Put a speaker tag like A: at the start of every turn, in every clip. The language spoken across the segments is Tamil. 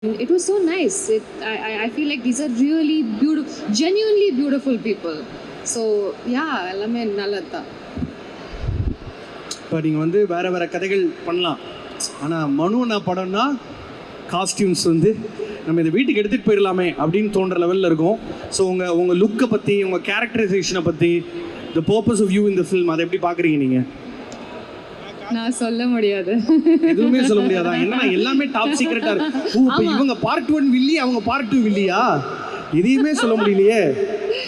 A: It was so nice. I feel like these are really beautiful, genuinely beautiful people. So yeah, எல்லாமே நல்லதுதான்.
B: இப்போ நீங்கள் வந்து வேறு வேறு கதைகள் பண்ணலாம். ஆனால் மனோனா படம்னா காஸ்டியூம்ஸ் வந்து நம்ம இதை வீட்டுக்கு எடுத்துகிட்டு போயிடலாமே அப்படின்னு தோன்ற லெவலில் இருக்கும். ஸோ உங்கள் லுக்கை பற்றி, உங்கள் கேரக்டரைசேஷனை பற்றி, த பர்பஸ் ஆஃப் யூ இந்த ஃபில்ம், அதை எப்படி பார்க்குறீங்க நீங்கள்?
A: நான் சொல்ல முடியாது.
B: எதுவுமே சொல்ல முடியாதா? ஏன்னா எல்லாமே டாப் சீக்ரெட்டாக இருக்கு. இப்போ இவங்க பார்ட் 1 வில்லி, அவங்க பார்ட் 2 வில்லியா? எதையுமே சொல்ல முடியலையே.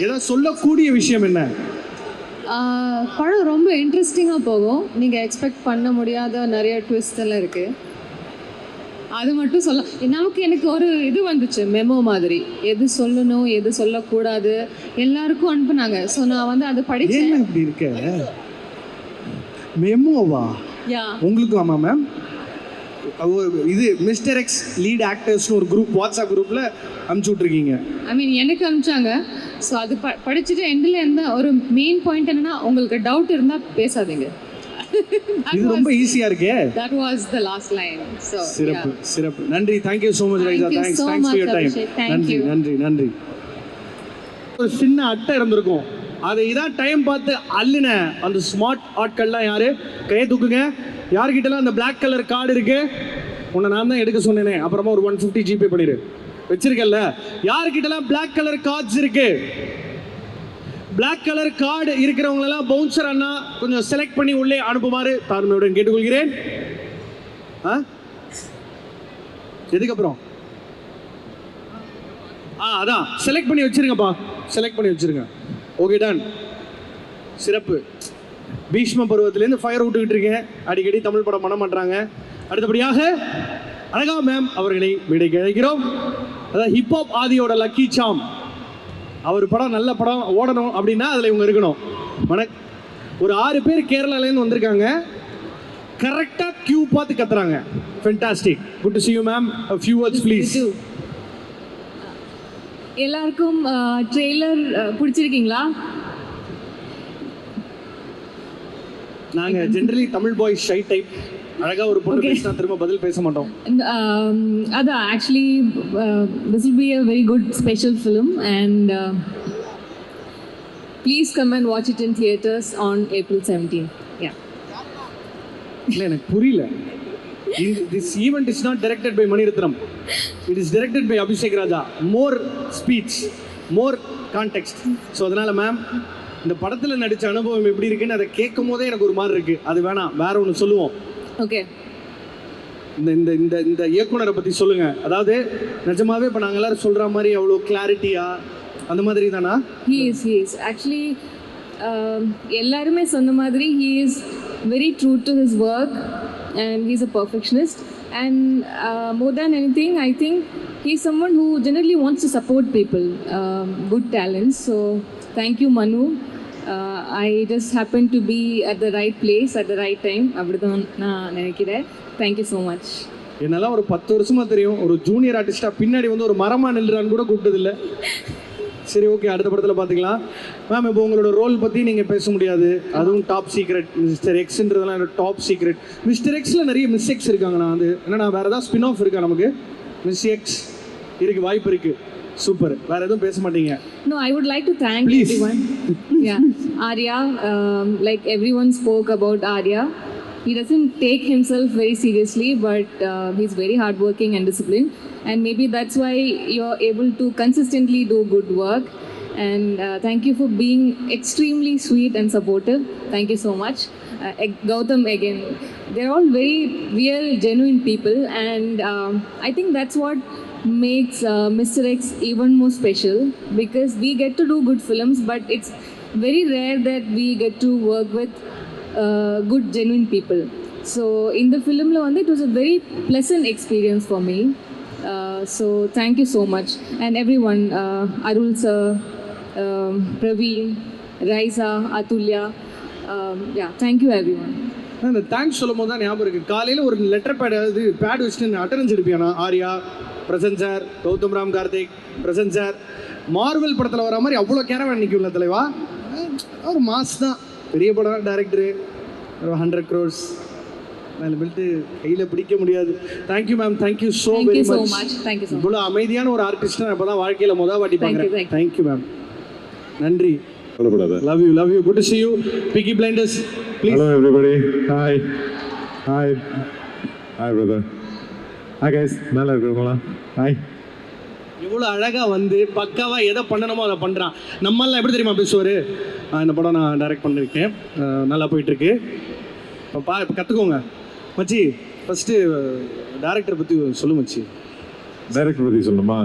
B: ஏதாவது சொல்லக்கூடிய விஷயம் என்ன?
A: படம் ரொம்ப இன்ட்ரெஸ்டிங்காக போகும். நீங்கள் எக்ஸ்பெக்ட் பண்ண முடியாத நிறைய ட்விஸ்ட் எல்லாம் இருக்குது. அது மட்டும் சொல்ல எனக்கு ஒரு இது வந்துச்சு, மெமோ மாதிரி, எது சொல்லணும் எது சொல்லக்கூடாது எல்லாருக்கும் அனுப்புனாங்க. ஸோ நான் வந்து அதை படித்தேன்.
B: இப்படி இருக்க மெமோவா?
A: யா,
B: உங்களுக்கு ஆமா மேம். இது மிஸ்டர் எக்ஸ் லீட் ஆக்டர்ஸ்னு ஒரு குரூப், வாட்ஸ்அப் குரூப்பில் அனுப்பிச்சி விட்ருக்கீங்க.
A: ஐ மீன் எனக்கு அனுப்பிச்சாங்க. ஸோ அது படிச்சுட்டு எண்டில் இருந்த ஒரு மெயின் பாயிண்ட் என்னன்னா, உங்களுக்கு டவுட் இருந்தால் பேசாதீங்க.
B: இது ரொம்ப ஈஸியாக இருக்கே.
A: That was the last line. So
B: சிறப்பு சிறப்பு. நன்றி. Thank you so much Raiza. Thanks for your time. நன்றி நன்றி நன்றி. ஒரு சின்ன அட்டை இருந்திருக்கும், அதை இதான் டைம் பார்த்து அல்லின அந்த ஸ்மார்ட் ஆட்கள்லாம் யாரு? கையை தூக்குங்க. யார்கிட்டலாம் அந்த பிளாக் கலர் கார்டு இருக்கு? உன்னை நான் தான் எடுக்க சொன்னேனே, அப்புறமா ஒரு 150 ஜிபே பண்ணிடு. வச்சிருக்கல? யார்கிட்டலாம் பிளாக் கலர் கார்ட்ஸ் இருக்கு? பிளாக் கலர் கார்டு இருக்கிறவங்களெல்லாம் பவுன்சர் அண்ணா கொஞ்சம் செலக்ட் பண்ணி உள்ளே அனுப்புமாறு தாழ்மையுடன் கேட்டுக்கொள்கிறேன். எதுக்கப்புறம் அதான் செலக்ட் பண்ணி வச்சிருங்கப்பா, செலக்ட் பண்ணி வச்சிருங்க. Okay done. சிறப்பு. பீஷ்ம பருவத்திலேருந்து ஃபயர் விட்டுக்கிட்டு இருக்கேன். அடிக்கடி தமிழ் படம் பண்ண மாட்டாங்க. அடுத்தபடியாக அழகா மேம் அவர்களை விடைக்கு அழைக்கிறோம். அதான் ஹிப்ஹாப் ஆதியோட லக்கி சாம். அவர் படம் நல்ல படம் ஓடணும் அப்படின்னா அதில் இவங்க இருக்கணும். ஒரு 6 பேர் கேரளாலேருந்து வந்திருக்காங்க. கரெக்டாக கியூ பார்த்து கத்துறாங்க. Fantastic. Good to see you ma'am. a few words please.
A: எல்லாருக்கும் ட்ரெய்லர் பிடிச்சிருக்கீங்களா?
B: நாங்கள் ஜென்ரலி தமிழ் பாய் ஷை டைப். அழகாக ஒரு பொண்ணு பேசினா திரும்ப பதில் பேச மாட்டோம்.
A: அதான் actually this will be a very good special film and please come and watch it in theaters on April 17. Yeah.
B: இல்லை எனக்கு புரியல. This event is not directed by Mani Ratnam. It is directed by Abhishek Raja. More speech, more context. So அதனால் மேம் இந்த படத்தில் நடித்த அனுபவம் எப்படி இருக்குன்னு அதை கேட்கும் போதே எனக்கு ஒரு மாதிரி இருக்குது. அது வேணாம், வேற ஒன்று சொல்லுவோம்.
A: ஓகே.
B: இந்த இந்த இந்த இந்த இயக்குனரை பற்றி சொல்லுங்கள். அதாவது நிஜமாவே இப்போ நாங்கள் எல்லாரும் சொல்கிற மாதிரி அவ்வளோ கிளாரிட்டியா அந்த மாதிரி தானா?
A: He is actually எல்லாருமே சொன்ன மாதிரி he is very true to his work and he's a perfectionist and more than anything I think he's someone who generally wants to support people, good talents. So thank you Manu. I just happened to be at the right place at the right time. அப்படிதான் நான் நினைக்கிறேன். Thank you so much.
B: என்னெல்லாம் ஒரு 10 வருஷமாக தெரியும். ஒரு ஜூனியர் ஆர்டிஸ்டாக பின்னாடி வந்து ஒரு மரமாக நில்றான்னு கூட கூப்பிட்டதில்லை. சரி, ஓகே, அடுத்த படத்தில் பார்த்துக்கலாம். மேம் இப்போ உங்களோட ரோல் பற்றி நீங்கள் பேச முடியாது, அதுவும் டாப் சீக்ரெட். மிஸ்டர் எக்ஸ்ன்றதுலாம் என்னோட டாப் சீக்ரெட். மிஸ்டர் எக்ஸில் நிறைய மிஸ் எக்ஸ் இருக்காங்கண்ணா. அது என்னன்னா வேறு ஏதாவது ஸ்பின் ஆஃப் இருக்கா நமக்கு? மிஸ் எக்ஸ் இருக்குது, வாய்ப்பு இருக்குது. சூப்பர். வேறு எதுவும் பேச மாட்டீங்க?
A: No, I would like to thank everyone. Yeah, Arya, like everyone spoke about Arya. He doesn't take himself very seriously, but he's very hardworking and disciplined. And maybe that's why you're able to consistently do good work. And thank you for being extremely sweet and supportive. Thank you so much. Gautam again. They're all very real, genuine people. And I think that's what makes Mr. X even more special, because we get to do good films, but it's very rare that we get to work with good, genuine people. So in the film it was a very pleasant experience for me. So thank you so much. And everyone, Arul sir, Praveen, Raisa, Atulya, yeah, thank you everyone.
B: இந்த தேங்க்ஸ் சொல்லும் போது தான் ஞாபகம் இருக்குது. காலையில் ஒரு லெட்டர் பேட் வச்சுட்டு அட்டண்டன்ஸ் எடுப்பியானா? Arya, present sir, Gautham Ram Karthik, present sir. Marvel படத்தில் வர மாதிரி அவ்வளோ கேரவன் நிற்கும்ல தலைவா. ஒரு மாஸ் தான். பெரிய படம், டைரக்டரு, 100 crores. மேலே பெல்ட்டு கையில் பிடிக்க முடியாது. Thank you ma'am, thank you so
A: Thank
B: very
A: you so
B: much.
A: much. Thank you so much.
B: இவ்வளோ அமைதியான ஒரு ஆர்டிஸ்ட்டை நான் இப்போ தான் வாழ்க்கையில் வாட்டி
A: Thank you,
B: பார்க்குறேன்.
A: thank
B: தேங்க்யூ மேம், நன்றி.
C: சொல்லக்கூடாது.
B: Love you good to see you. Peaky Blinders please.
C: Hello everybody. Hi. Hi. Hi brother. Hi guys. மேலே இருக்கிறவங்களா? Hi.
B: இவ்வளோ அழகாக வந்து பக்காவாக எதை பண்ணணுமோ அதை பண்ணுறான். நம்மளாம் எப்படி தெரியுமா பேசுவார்? இந்த படம் நான் டைரக்ட் பண்ணியிருக்கேன், நல்லா போயிட்டுருக்கு. இப்போ கற்றுக்கோங்க மச்சி. ஃபஸ்ட்டு டேரக்டரை பற்றி சொல்லு மச்சி.
C: டைரக்டர் பற்றி சொல்லணுமா?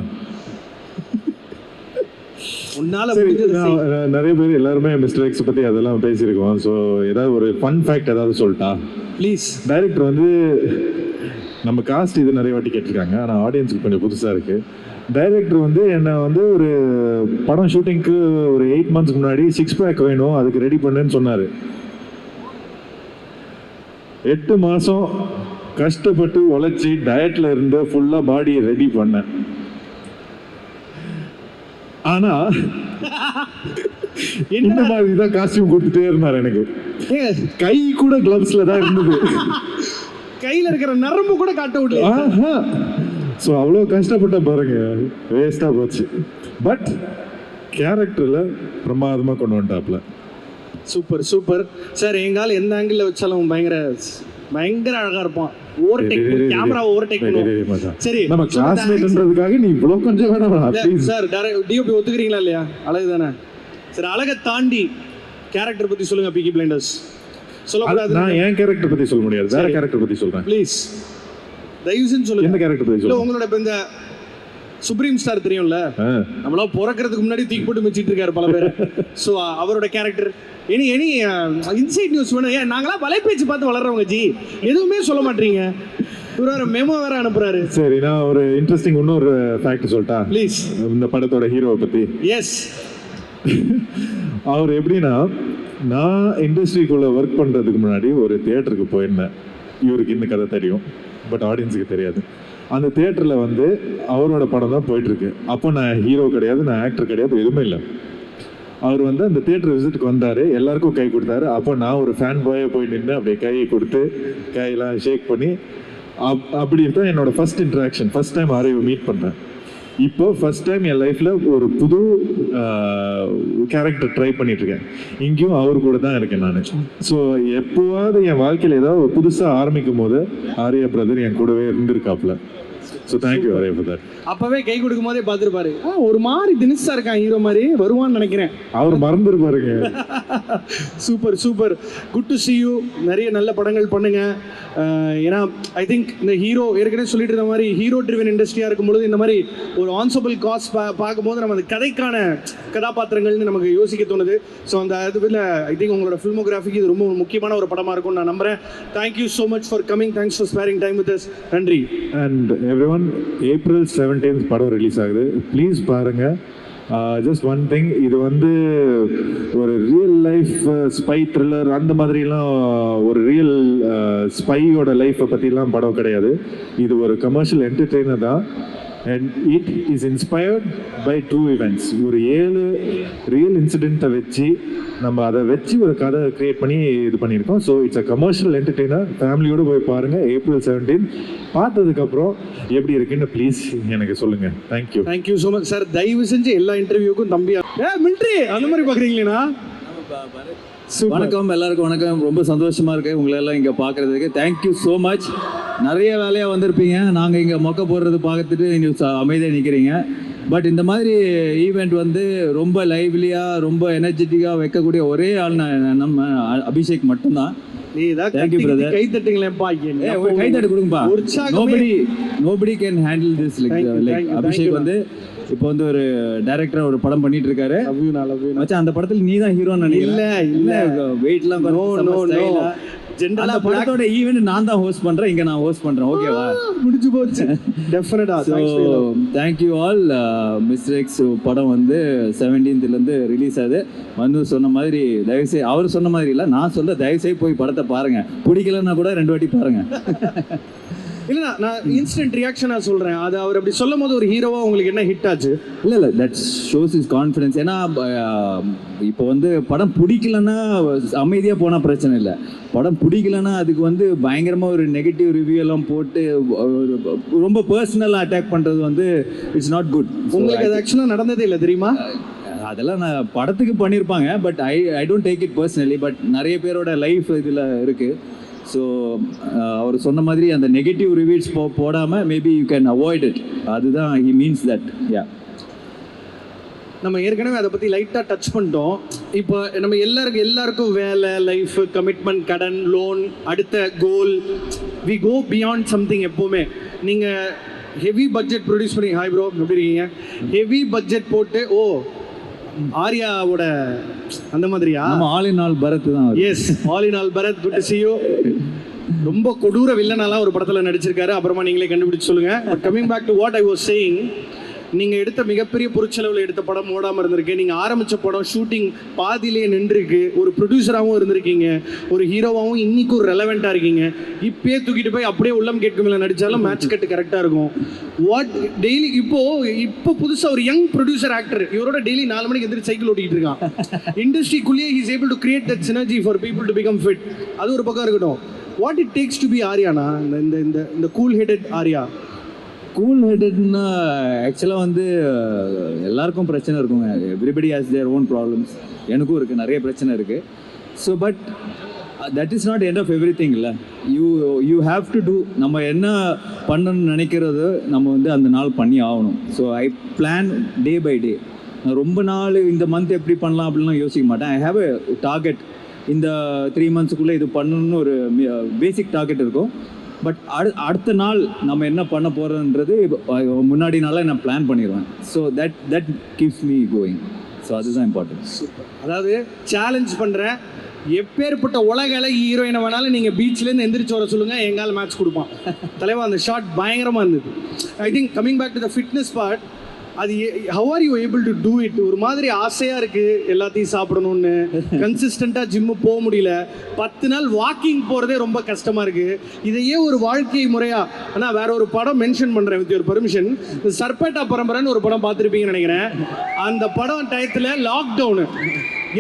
B: உன்னால்
C: நிறைய பேர் எல்லாருமே மிஸ்டர் எக்ஸ் பற்றி அதெல்லாம் பேசியிருக்கோம். ஸோ ஏதாவது ஒரு ஃபன் ஃபேக்ட் ஏதாவது சொல்லிட்டா?
B: ப்ளீஸ்.
C: டைரக்டர் வந்து நம்ம காஸ்ட் இது நிறைய வாட்டி கேட்டிருக்காங்க, ஆனால் ஆடியன்ஸுக்கு கொஞ்சம் புதுசாக இருக்குது. டைரக்டர் வந்து என்னை வந்து ஒரு படம் ஷூட்டிங்க்கு ஒரு 8 months முன்னாடி 6 pack வேணும், அதுக்கு ரெடி பண்ணுன்னு சொன்னார். 8 மாதம் கஷ்டப்பட்டு உழைச்சி டயட்டில் இருந்து ஃபுல்லாக பாடியை ரெடி பண்ணேன். ஆனால் இந்த மாதிரி தான் காஸ்டியூம் கொடுத்துட்டே இருந்தார். எனக்கு கை கூட கிளப்ஸில் தான் இருந்தது,
B: கையில் இருக்கிற நரம்பு கூட காட்ட விடல.
C: ஸோ அவ்வளோ கஷ்டப்பட்ட பாருங்க, வேஸ்ட்டாக போச்சு. பட் கேரக்டரில் பிரமாதமாக கொண்டு வந்துட்டாப்ல.
B: Super super sir. எங்கால எந்த ஆங்கிளில் வச்சாலும் பயங்கர அழகாக இருப்பான். கேமரா ஓவர்டேக் பண்ணுவோம். சரி,
C: நம்ம கிளாஸ்மேட்ன்றதுக்காக நீ இவ்வளோ கொஞ்சம் வேணாம்
B: சார். டிஓபி ஒத்துக்கிறீங்களா இல்லையா? அழகு தானே சார். அழகை தாண்டி கேரக்டர் பற்றி சொல்லுங்க. Peaky Blinders சொல்லக்கூடாது.
C: நான் என் கேரக்டர் பற்றி சொல்ல முடியாது, வேற கேரக்டர் பற்றி சொல்கிறேன்
B: ப்ளீஸ். தயவுசெஞ்சு சொல்லுங்க.
C: என்ன கேரக்டர் பற்றி சொல்லுங்க?
B: உங்களோட இப்போ இந்த சுப்ரீம் ஸ்டார் தெரியும்ல, நம்மளா பிறக்கிறதுக்கு முன்னாடி தூக்கி போட்டு மிச்சிட்டு இருக்காரு பல பேர். ஸோ அவரோட கேரக்டர் எனி இன்சைட் நியூஸ் வேணும். ஏன் நாங்களாம் வலைபேச்சு பார்த்து வளர்றவங்க ஜி, எதுவுமே சொல்ல மாட்டீங்க. இவர் வேற மெமோ வேற அனுப்புறாரு.
C: சரி, நான் ஒரு இன்ட்ரெஸ்டிங் இன்னொரு ஃபேக்ட் சொல்லிட்டா?
B: ப்ளீஸ்.
C: இந்த படத்தோட ஹீரோவை பற்றி.
B: எஸ்.
C: அவர் எப்படின்னா, நான் இண்டஸ்ட்ரிக்குள்ளே ஒர்க் பண்ணுறதுக்கு முன்னாடி ஒரு தியேட்டருக்கு போயிருந்தேன். இவருக்கு இந்த கதை தெரியும், பட் ஆடியன்ஸுக்கு தெரியாது. அந்த தியேட்டரில் வந்து அவரோட படம் தான் போயிட்டுருக்கு. அப்போ நான் ஹீரோ கிடையாது, நான் ஆக்டர் கிடையாது, எதுவுமே இல்லை. அவர் வந்து அந்த தியேட்டர் விசிட்டுக்கு வந்தார், எல்லாருக்கும் கை கொடுத்தாரு. அப்போ நான் ஒரு ஃபேன் பாயை போய் நின்று அப்படியே கையை கொடுத்து கையெல்லாம் ஷேக் பண்ணி அப்படி தான் என்னோட ஃபர்ஸ்ட் இன்ட்ராக்ஷன். ஃபர்ஸ்ட் டைம் ஆரையை மீட் பண்ணுறேன். இப்போ ஃபர்ஸ்ட் டைம் என் லைஃப்பில் ஒரு புது கேரக்டர் ட்ரை பண்ணிட்டுருக்கேன். இங்கேயும் அவர் கூட தான் இருக்கேன் நான். ஸோ எப்போவாவது என் வாழ்க்கையில் ஏதாவது புதுசாக ஆரம்பிக்கும் போது ஆர்யா பிரதர் என் கூடவே இருந்திருக்காப்புல. So thank you Arya brother.
B: அப்போவே கை கொடுக்கும் போதே பார்த்துருப்பாரு, ஒரு மாதிரி தினிஷா இருக்கான், ஹீரோ மாதிரி வருவான்னு நினைக்கிறேன்.
C: அவர் மறந்துருப்பாருங்க.
B: Super super, good to see you. நிறைய நல்ல படங்கள் பண்ணுங்க. ஏன்னா ஐ திங்க் இந்த ஹீரோ ஏற்கனவே சொல்லிட்டு இருந்த மாதிரி ஹீரோ ட்ரிவன் இண்டஸ்ட்ரியாக இருக்கும்பொழுது இந்த மாதிரி ஒரு ஆன்சபிள் காஸ்ட் பார்க்கும்போது நம்ம அந்த கதைக்கான கதாபாத்திரங்கள்னு நமக்கு யோசிக்க தோணுது. ஸோ அந்த இதுவில் ஐ திங்க் உங்களோட ஃபில்மோகிராஃபிக்கு இது ரொம்ப முக்கியமான ஒரு படமாக இருக்கும்னு நான் நம்புகிறேன். Thank you so much for coming. Thanks for ஸ்பேரிங் time with us. நன்றி.
C: அண்ட் எவ்ரிஒன், April 17th படம் ரிலீஸ் ஆகுது, ப்ளீஸ் பாருங்கள். ஜஸ்ட் ஒன் திங், இது வந்து ஒரு ரியல் லைஃப் ஸ்பை த்ரில்லர் அந்த மாதிரிலாம், ஒரு ரியல் ஸ்பையோட லைஃப்பை பற்றிலாம் படம் கிடையாது. இது ஒரு கமர்ஷியல் என்டர்டெய்னர் தான். And it is inspired by true events. ஒரு 7 ரியல் இன்சிடெண்ட்டை வச்சு நம்ம அதை வச்சு ஒரு கதை க்ரியேட் பண்ணி இது பண்ணியிருக்கோம். So it's a commercial entertainer. ஃபேமிலியோடு போய் பாருங்கள். April 17 பார்த்ததுக்கப்புறம் எப்படி இருக்குன்னு ப்ளீஸ் எனக்கு சொல்லுங்கள். Thank you.
B: Thank you so much sir. தயவு செஞ்சு எல்லா இன்டர்வியூக்கும் தம்பியா மிலிட்ரி அந்த மாதிரி பார்க்குறீங்களா?
D: வணக்கம் எல்லாருக்கும் வணக்கம். ரொம்ப சந்தோஷமாக இருக்குது உங்களை எல்லாம் இங்கே பார்க்குறதுக்கு. Thank you so much. நிறைய வேலையாக வந்திருப்பீங்க, நாங்கள் இங்கே மொக்க போடுறது பார்த்துட்டு நீங்கள் அமைதியாக நிற்கிறீங்க. பட் இந்த மாதிரி ஈவெண்ட் வந்து ரொம்ப லைவ்லியாக ரொம்ப எனர்ஜெட்டிக்காக வைக்கக்கூடிய ஒரே ஆள் நம்ம அபிஷேக் மட்டும்தான். Thank you brother.
B: கை தட்டுங்களேன்ப்பா.
D: ஒரு கை தட்டு கொடுங்கப்பா. Nobody can handle this. Like Abhishek வந்து இப்போ வந்து ஒரு டைரக்டர் ஒரு படம் பண்ணிட்டு இருக்காரு. மச்சான், அந்த படத்துல நீ தான் ஹீரோன்னு நினைக்கிறேன். இல்ல வெயிட்லாம் ஜெனரலா படத்தோட ஈவென்ட் நான் தான் ஹோஸ்ட் பண்றேன், இங்க நான் ஹோஸ்ட் பண்றேன். ஓகேவா?
B: முடிஞ்சு போச்சு. டெஃபினட்டா.
D: Thank you all. Mister X படம் வந்து 17th இருந்து ரிலீஸ் ஆகுது. வந்து சொன்ன மாதிரி தயவுசெய்து, அவர் சொன்ன மாதிரி இல்லை, நான் சொல்ல தயவுசெய்து போய் படத்தை பாருங்க. பிடிக்கலன்னா கூட 2 வாட்டி பாருங்க.
B: இல்லைண்ணா, நான் இன்ஸ்டன்ட் ரியாக்ஷனாக சொல்கிறேன். அது அவர் அப்படி சொல்லும் போது ஒரு ஹீரோவாக உங்களுக்கு என்ன ஹிட் ஆச்சு?
D: இல்லை தட் ஷோஸ் இஸ் கான்ஃபிடன்ஸ். ஏன்னா இப்போ வந்து படம் பிடிக்கலன்னா அமைதியாக போனால் பிரச்சனை இல்லை. படம் பிடிக்கலன்னா அதுக்கு வந்து பயங்கரமாக ஒரு நெகட்டிவ் ரிவ்யூ எல்லாம் போட்டு ரொம்ப பர்சனலாக அட்டாக் பண்ணுறது வந்து இட்ஸ் நாட் குட்.
B: உங்களுக்கு அது ஆக்சுவலாக நடந்ததே இல்லை தெரியுமா?
D: அதெல்லாம் நான் படத்துக்கு பண்ணியிருப்பாங்க, but I don't take it personally. But நிறைய பேரோட லைஃப் இதில் இருக்குது. ஸோ அவர் சொன்ன மாதிரி அந்த நெகட்டிவ் ரிவ்யூஸ் போடாமல் maybe you can avoid it. அதுதான் ஹி மீன்ஸ் தட். யா,
B: நம்ம ஏற்கனவே அதை பற்றி லைட்டாக டச் பண்ணிட்டோம். இப்போ நம்ம எல்லாருக்கும் வேலை, லைஃப், கமிட்மெண்ட், கடன், லோன், அடுத்த கோல், வி கோ பியாண்ட் சம்திங். எப்போவுமே நீங்கள் ஹெவி பட்ஜெட் ப்ரொடியூஸ் பண்ணி, ஹாய் ப்ரோ எப்படி இருக்கீங்க, ஹெவி பட்ஜெட் போட்டு, ஓ ஆர்யாவோட அந்த மாதிரியா?
D: நம்ம ஆல் இன் ஆல் பரத் தான்.
B: Yes, all in all Bharath, good to see you. ரொம்ப கொடூர வில்லனாலாம் ஒரு படத்தில் நடிச்சிருக்காரு. அப்புறமா நீங்களே கண்டுபிடிச்சு சொல்லுங்க. But coming back to what I was saying, நீங்கள் எடுத்த மிகப்பெரிய பொருட்செலவில் எடுத்த படம் ஓடாமல் இருந்திருக்கு. நீங்கள் ஆரம்பித்த படம் ஷூட்டிங் பாதியிலேயே நின்றுருக்கு. ஒரு ப்ரொடியூசராகவும் இருந்திருக்கீங்க, ஒரு ஹீரோவாகவும் இன்னைக்கும் ரெலவெண்ட்டாக இருக்கீங்க. இப்பயே தூக்கிட்டு போய் அப்படியே உள்ளம் கேட்கும் இல்லை நடித்தாலும் மேட்ச் கட்டு கரெக்டாக இருக்கும். வாட் டெய்லி இப்போ புதுசாக ஒரு யங் ப்ரொடியூசர் ஆக்டர் இவரோட டெய்லி 4 மணிக்கு எதிர்த்து சைக்கிள் ஓட்டிகிட்டு இருக்கான். இண்டஸ்ட்ரிக்குள்ளேயே he's able to create that synergy for people to become fit. அது ஒரு பக்கம் இருக்கட்டும். What it takes to be ஆர்யானா, இந்த கூல் ஹெடட் ஆர்யா?
D: கூல் ஹெட்டட்னா ஆக்சுவலாக வந்து எல்லாருக்கும் பிரச்சனை இருக்குங்க. Everybody has their own problems. எனக்கும் இருக்குது, நிறைய பிரச்சனை இருக்குது. So but that is not end of everything. இல்லை, யூ ஹாவ் டு டூ. நம்ம என்ன பண்ணணும்னு நினைக்கிறதோ நம்ம வந்து அந்த நாள் பண்ணி ஆகணும். So I plan day by day. நான் ரொம்ப நாள் இந்த மந்த் எப்படி பண்ணலாம் அப்படின்லாம் யோசிக்க மாட்டேன். I have a target. இந்த 3 monthsக்குள்ளே இது பண்ணணும்னு ஒரு பேசிக் டார்கெட் இருக்கும். பட் அடுத்த நாள் நம்ம என்ன பண்ண போகிறோன்றது முன்னாடி நாளாக நான் பிளான் பண்ணிடுவேன். So that keeps me going. So அதுதான் இம்பார்ட்டன்ட்.
B: அதாவது சேலஞ்ச் பண்ணுறேன், எப்பேற்பட்ட உலக அழகி ஹீரோயினை வேணாலும் நீங்கள் பீச்லேருந்து எந்திரிச்சு வர சொல்லுங்கள், எங்கால் மேட்ச் கொடுப்பான் தலைவா. அந்த ஷாட் பயங்கரமாக இருந்தது. I think coming back to the fitness part, அது how are you able to do it? ஒரு மாதிரி ஆசையாக இருக்குது எல்லாத்தையும் சாப்பிடணும்னு, கன்சிஸ்டண்ட்டாக ஜிம்மு போக முடியல. 10 நாள் வாக்கிங் போகிறதே ரொம்ப கஷ்டமாக இருக்குது. இதையே ஒரு வாழ்க்கை முறையாக, ஆனால் வேற ஒரு படம் மென்ஷன் பண்ணுறேன் வித் யுவர் பர்மிஷன். சர்பேட்டா பரம்பரைன்னு ஒரு படம் பார்த்துருப்பீங்கன்னு நினைக்கிறேன். அந்த படம் டயத்தில் லாக்டவுனு,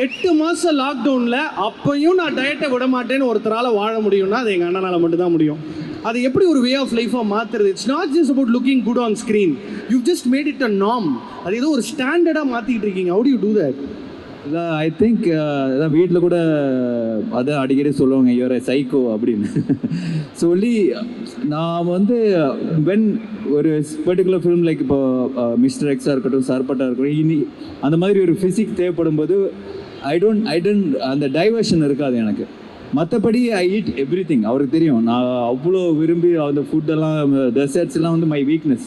B: 8 மாதம் லாக்டவுனில், அப்பையும் நான் டயட்டை விட மாட்டேன்னு ஒருத்தரால் வாழ முடியும்னா அது எங்கள் அண்ணனால் மட்டும்தான் முடியும். அது எப்படி ஒரு வே ஆஃப் லைஃபாக மாற்றுறது? It's not just about looking good on screen, you just made it a norm. அது ஏதோ ஒரு ஸ்டாண்டர்டாக மாற்றிக்கிட்டு இருக்கீங்க. How do you do that?
D: I think அதான் வீட்டில் கூட அதான் அடிக்கடி சொல்லுவாங்க, யூஆர் எ சைக்கோ அப்படின்னு சொல்லி. நான் வந்து வென் ஒரு பர்டிகுலர் ஃபிலிம் லைக் இப்போ மிஸ்டர் எக்ஸாக இருக்கட்டும், சர்பட்டாக இருக்கட்டும், இனி அந்த மாதிரி ஒரு ஃபிசிக் தேவைப்படும் போது ஐ டோன்ட் அந்த டைவர்ஷன் இருக்காது எனக்கு. மற்றபடி ஐ ஈட் எவ்ரி திங். அவருக்கு தெரியும் நான் அவ்வளோ விரும்பி அந்த ஃபுட்டெல்லாம், டெசர்ட்ஸ்லாம் வந்து மை வீக்னஸ்.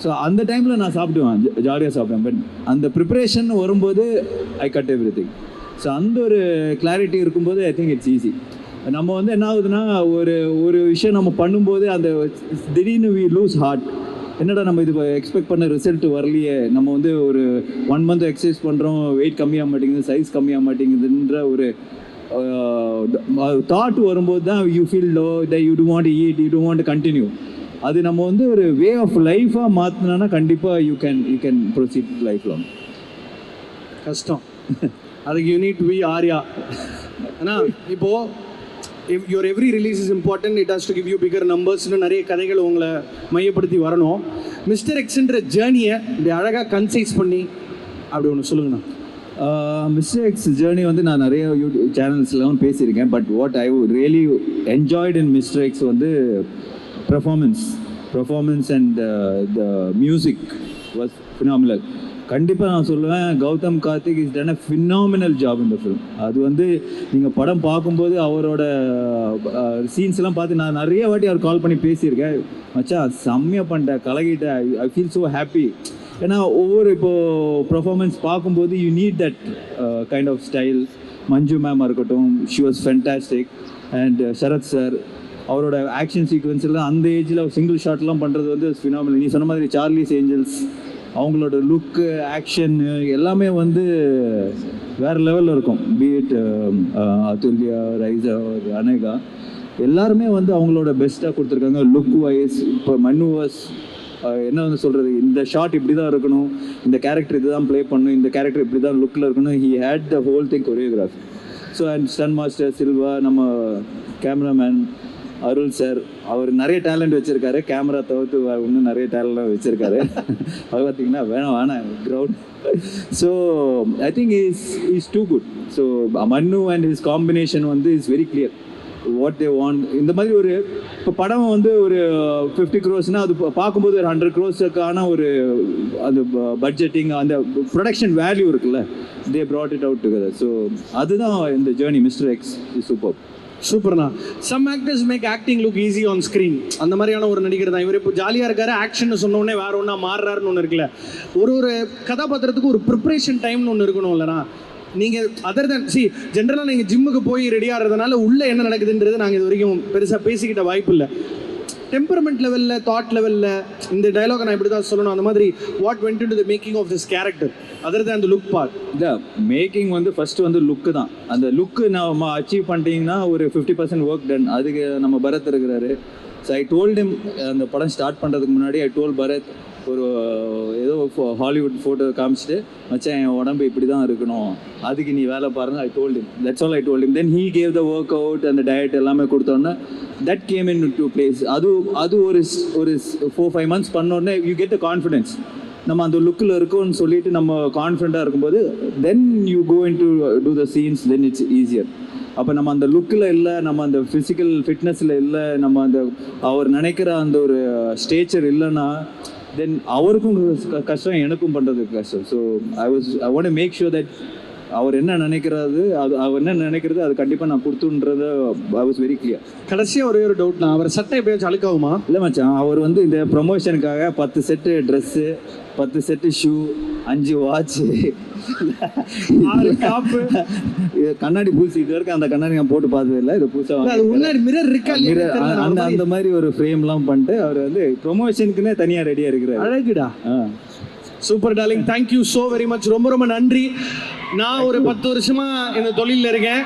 D: ஸோ அந்த டைமில் நான் சாப்பிடுவேன், ஜாலியாக சாப்பிடுவேன். பட் அந்த ப்ரிப்பரேஷன் வரும்போது ஐ கட் எவ்ரி திங். ஸோ அந்த ஒரு கிளாரிட்டி இருக்கும்போது ஐ திங்க் இட்ஸ் ஈஸி. நம்ம வந்து என்ன ஆகுதுன்னா, ஒரு விஷயம் நம்ம பண்ணும்போது அந்த திடீர்னு வி லூஸ் ஹார்ட். என்னடா நம்ம இது எக்ஸ்பெக்ட் பண்ண ரிசல்ட் வரலையே, நம்ம வந்து ஒரு 1 month எக்ஸசைஸ் பண்ணுறோம், வெயிட் கம்மியாக மாட்டேங்குது, சைஸ் கம்மியாக மாட்டேங்குதுன்ற ஒரு தாட் வரும்போது தான் you feel low, you don't want to eat, you don't want to continue. அது நம்ம வந்து ஒரு வே ஆஃப் லைஃபாக மாற்றினா கண்டிப்பாக you can proceed life long.
B: கஷ்டம் அதுக்கு you need to be Arya. ஆனால் இப்போது your every release is important, it has to give you bigger நம்பர்ஸ்னு நிறைய கதைகள் உங்களை மையப்படுத்தி வரணும். மிஸ்டர் எக்ஸ்ன்ற ஜேர்னியை இப்படி அழகாக கன்சைஸ் பண்ணி அப்படி ஒன்று சொல்லுங்கண்ணா.
D: மிஸ்டர் எக்ஸ் ஜேர்னி வந்து நான் நிறைய யூடியூப் சேனல்ஸ்லாம் பேசியிருக்கேன். But what I really enjoyed in mister X வந்து performance and the music was phenomenal. கண்டிப்பாக நான் சொல்லுவேன், Gautham Karthik is done a phenomenal job இந்த ஃபிலிம். அது வந்து நீங்கள் படம் பார்க்கும்போது அவரோட சீன்ஸ்லாம் பார்த்து நான் நிறைய வாட்டி அவர் கால் பண்ணி பேசியிருக்கேன். மச்சான் செம்மையாக பண்ணிட்டேன், கலகிட்டேன், ஐ ஃபீல் ஸோ ஹாப்பி. ஏன்னா ஒவ்வொரு இப்போது பர்ஃபார்மன்ஸ் பார்க்கும்போது you need that kind of style. Manju மேமாக இருக்கட்டும், she was fantastic. And Sarath sir அவரோட ஆக்ஷன் சீக்வன்ஸ் எல்லாம் அந்த ஏஜில் சிங்கிள் ஷாட்லாம் பண்ணுறது வந்து ஃபினாமினல். நீ சொன்ன மாதிரி சார்லிஸ் ஏஞ்சல்ஸ் அவங்களோட லுக்கு, ஆக்ஷன் எல்லாமே வந்து வேறு லெவலில் இருக்கும். பீட் அதுல்யா, ரைசா, அனேகா. எல்லாருமே வந்து அவங்களோட பெஸ்ட்டாக கொடுத்துருக்காங்க. லுக் வைஸ் இப்போ மன்னு வாஸ் என்ன வந்து சொல்கிறது, இந்த ஷாட் இப்படி தான் இருக்கணும், இந்த கேரக்டர் இது தான் ப்ளே பண்ணணும், இந்த கேரக்டர் இப்படி தான் லுக்கில் இருக்கணும். He had the whole thing choreography. So and stun master Silva, நம்ம கேமராமேன் அருள் சார், அவர் நிறைய டேலண்ட் வச்சுருக்காரு. கேமரா தவிர்த்து இன்னும் நிறைய டேலண்ட்லாம் வச்சுருக்காரு. அது பார்த்தீங்கன்னா வேணாம் ground. So I think is too good. So Mannu and his combination வந்து is very clear what they want. இந்த மாதிரி ஒரு இப்போ படம் வந்து ஒரு 50 crores அது பார்க்கும்போது ஒரு 100 crores ஒரு அந்த பட்ஜெட்டிங் அந்த ப்ரொடக்ஷன் வேல்யூ இருக்குல்ல, they brought it out together. So அதுதான் இந்த journey. Mister X is super.
B: சூப்பர்ண்ணா. Some actors make acting look easy on screen. அந்த மாதிரியான ஒரு நடிகர் தான் இவர். இப்போ ஜாலியாக இருக்காரு, ஆக்ஷன் சொன்ன உடனே வேற ஒன்றா மாறுறாருன்னு ஒன்று இருக்குல்ல. ஒரு கதாபாத்திரத்துக்கு ஒரு ப்ரிப்ரேஷன் டைம்னு ஒன்று இருக்கணும் இல்லைனா. நீங்கள் அதர் தேன் ஜென்ரலாக நீங்கள் ஜிம்முக்கு போய் ரெடி ஆகிறதுனால உள்ளே என்ன நடக்குதுன்றது நாங்கள் இது வரைக்கும் பெருசாக பேசிக்கிட்ட வாய்ப்பு இல்லை. டெம்பரமெண்ட் லெவலில், தாட் லெவலில் இந்த டைலாக் நான் இப்படி தான் சொல்லணும், அந்த மாதிரி what went into the making of this character other than the look part?
D: இந்த மேக்கிங் வந்து ஃபஸ்ட்டு வந்து லுக்கு தான். அந்த லுக்கு நம்ம அச்சீவ் பண்ணிட்டீங்கன்னா ஒரு 50% ஒர்க் டன். அதுக்கு நம்ம பரத் இருக்கிறாரு. ஸோ ஐ டோல்ட் ஹிம், அந்த படம் ஸ்டார்ட் பண்ணுறதுக்கு முன்னாடி ஐ டோல் பரத், ஒரு ஏதோ ஹாலிவுட் ஃபோட்டோ காமிச்சிட்டு, மச்சான் என் உடம்பு இப்படி தான் இருக்கணும், அதுக்கு நீ வேலை பாருங்க. I told him, that's all I told him. Then he gave the work out, அந்த டயட் எல்லாமே கொடுத்தோன்னே that game in to place. அது ஒரு 4-5 months பண்ணோடனே யூ கெட் த கான்ஃபிடென்ஸ். நம்ம அந்த லுக்கில் இருக்கோம்னு சொல்லிட்டு நம்ம கான்ஃபிடென்ட்டாக இருக்கும்போது then you go in to do the scenes, then it's easier. அப்போ நம்ம அந்த லுக்கில் இல்லை, நம்ம அந்த ஃபிசிக்கல் ஃபிட்னஸில் இல்லை, நம்ம அந்த அவர் நினைக்கிற அந்த ஒரு ஸ்டேச்சர் இல்லைன்னா தென் அவருக்கும் கஷ்டம், எனக்கும் பண்ணுறதுக்கு கஷ்டம். So I want to make sure that அவர் என்ன நினைக்கிறது, அவர் என்ன நினைக்கிறது அது கண்டிப்பாக நான் கொடுத்துன்றத ஐ வாஸ் வெரி கிளியர்.
B: கடைசியாக ஒரே ஒரு டவுட், நான் அவர் சட்டை எப்படியாச்சும் அழுக்காகுமா?
D: இல்லை மச்சான், அவர் வந்து இந்த ப்ரொமோஷனுக்காக 10 set dress, 10 set shoe, 5 watch,
B: காப்பு,
D: கண்ணாடி பூசி, இது வரைக்கும் அந்த கண்ணாடி நான் போட்டு பார்த்தது இல்லை. இது புதுசாக
B: முன்னாடி மிரர் இருக்கா
D: அந்த மாதிரி ஒரு ஃப்ரேம்லாம் பண்ணிட்டு அவர் வந்து ப்ரொமோஷனுக்குன்னே தனியாக ரெடியாக இருக்கிறார்.
B: அழகுடா. Super darling, thank you so very much. ரொம்ப ரொம்ப நன்றி. நான் ஒரு 10 வருஷமா இந்த தொழிலில் இருக்கேன்.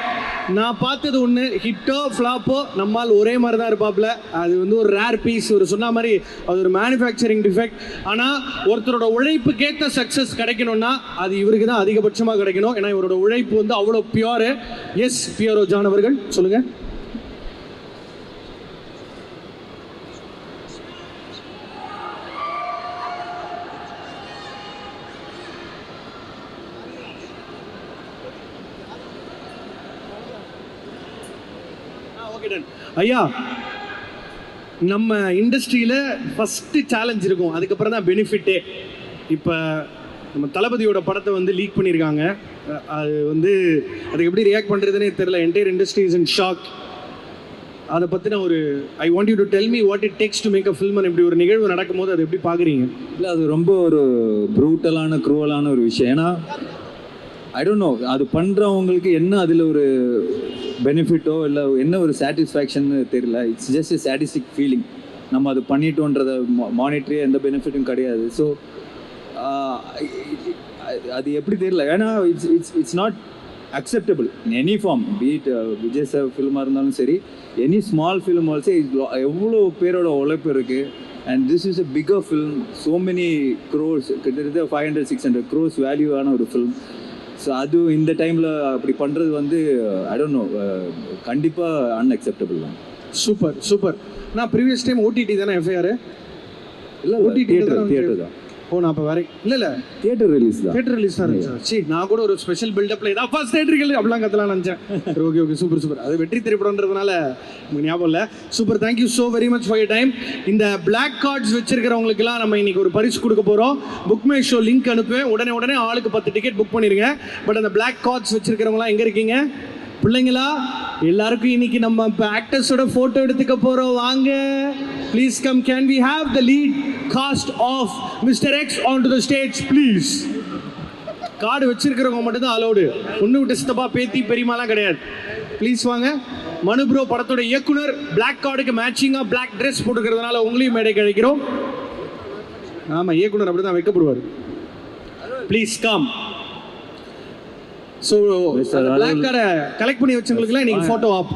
B: நான் பார்த்தது ஒன்று, ஹிட்டோ ஃப்ளாப்போ நம்மால் ஒரே மாதிரி தான் இருப்பாப்புல. அது வந்து ஒரு ரேர் பீஸ். ஒரு சொன்ன மாதிரி அது ஒரு மேனுஃபேக்சரிங் டிஃபெக்ட். ஆனால் ஒருத்தரோட உழைப்புக்கேற்ற சக்ஸஸ் கிடைக்கணும்னா அது இவருக்கு தான் அதிகபட்சமாக கிடைக்கணும். ஏன்னா இவரோட உழைப்பு வந்து அவ்வளோ பியூரு. எஸ் பியரோ ஜான் அவர்கள் சொல்லுங்கள். ஐயா, நம்ம இண்டஸ்ட்ரியில் ஃபஸ்ட்டு சேலஞ்ச் இருக்கும், அதுக்கப்புறம் தான் பெனிஃபிட்டே. இப்போ நம்ம தளபதியோட படத்தை வந்து லீக் பண்ணியிருக்காங்க. அது வந்து அதுக்கு எப்படி ரியாக்ட் பண்ணுறதுனே தெரியல. Entire industry is in shock. அதை பற்றின ஒரு I want you to tell me what it takes to make a film. இப்படி ஒரு நிகழ்வு நடக்கும்போது அதை எப்படி பார்க்குறீங்க?
D: இல்லை, அது ரொம்ப ஒரு ப்ரூட்டலான க்ரூவலான ஒரு விஷயம். ஏன்னா ஐ டோன்ட் நோ அது பண்ணுறவங்களுக்கு என்ன அதில் ஒரு பெனிஃபிட்டோ இல்லை என்ன ஒரு சாட்டிஸ்ஃபேக்ஷன் தெரியல. It's just a sadistic feeling. நம்ம அது பண்ணிட்டோன்றத மானிட்டரி எந்த பெனிஃபிட்டும் கிடையாது. ஸோ அது எப்படி தெரியல. ஏன்னா it's not acceptable in any form. Beat Vijay sir ஃபில்மாக இருந்தாலும் சரி, எனி ஸ்மால் ஃபில்ம் ஆல்சோ எவ்வளோ பேரோட உழைப்பு இருக்குது. And this is a bigger film, so many crores, கிட்டத்தட்ட 500-600 crores வேல்யூவான ஒரு ஃபில்ம். ஸோ அது இந்த டைமில் அப்படி பண்ணுறது வந்து ஐ டோன்ட் நோ, கண்டிப்பாக அன்அக்செப்டபிள் தான்.
B: Super super. நான் ப்ரீவியஸ் டைம் ஓடிடி தானே எஃப்ஐஆர்?
D: இல்லை, தியேட்டர் தான்.
B: ஓ, நான் அப்போ வேற இல்லை
D: தியேட்டர் ரிலீஸ் தான்.
B: தியேட்டர் ரிலீஸ் தான் இருந்துச்சு. சரி, நான் கூட ஒரு ஸ்பெஷல் பில்டப்ல இதான் ஃபர்ஸ்ட் தியேட்டருக்கு அப்படிலாம் கத்தலாம் நினச்சேன். Okay okay, super super. அது வெற்றி திரைப்படம்ன்றதுனால உங்களுக்கு ஞாபகம் இல்லை. Super, thank you so very much for your time. இந்த பிளாக் கார்ட்ஸ் வச்சிருக்கிறவங்களுக்குலாம் நம்ம இன்னைக்கு ஒரு பரிசு கொடுக்க போகிறோம். புக் மை ஷோ லிங்க் அனுப்புவேன். உடனே ஆளுக்கு 10 டிக்கெட் புக் பண்ணிடுங்க. பட் அந்த பிளாக் கார்ட்ஸ் வச்சிருக்கிறவங்களாம் எங்கே இருக்கீங்க பிள்ளைங்களா? எல்லாருக்கும் இன்னைக்கு நம்ம இப்போ ஆக்டர்ஸோட ஃபோட்டோ எடுத்துக்க போகிறோம். வாங்க please come. Can we have the lead cast of Mister X on to the stage please? Card வச்சிருக்கிறவங்க மட்டும்தான் அலோடு. ஒன்று விட்டு சித்தப்பா பேத்தி பெரியமாலாம் கிடையாது. ப்ளீஸ் வாங்க. மனு ப்ரோ படத்தோட இயக்குனர் பிளாக் கார்டுக்கு மேட்சிங்காக பிளாக் ட்ரெஸ் போட்டுக்கிறதுனால உங்களையும் மேடை கிடைக்கிறோம். ஆமாம், இயக்குனர் அப்படி தான் வைக்கப்படுவார். Please come. ஸோ பிளாக் கார்டை கலெக்ட் பண்ணி வச்சவங்களுக்குலாம் இன்னைக்கு ஃபோட்டோ ஆப்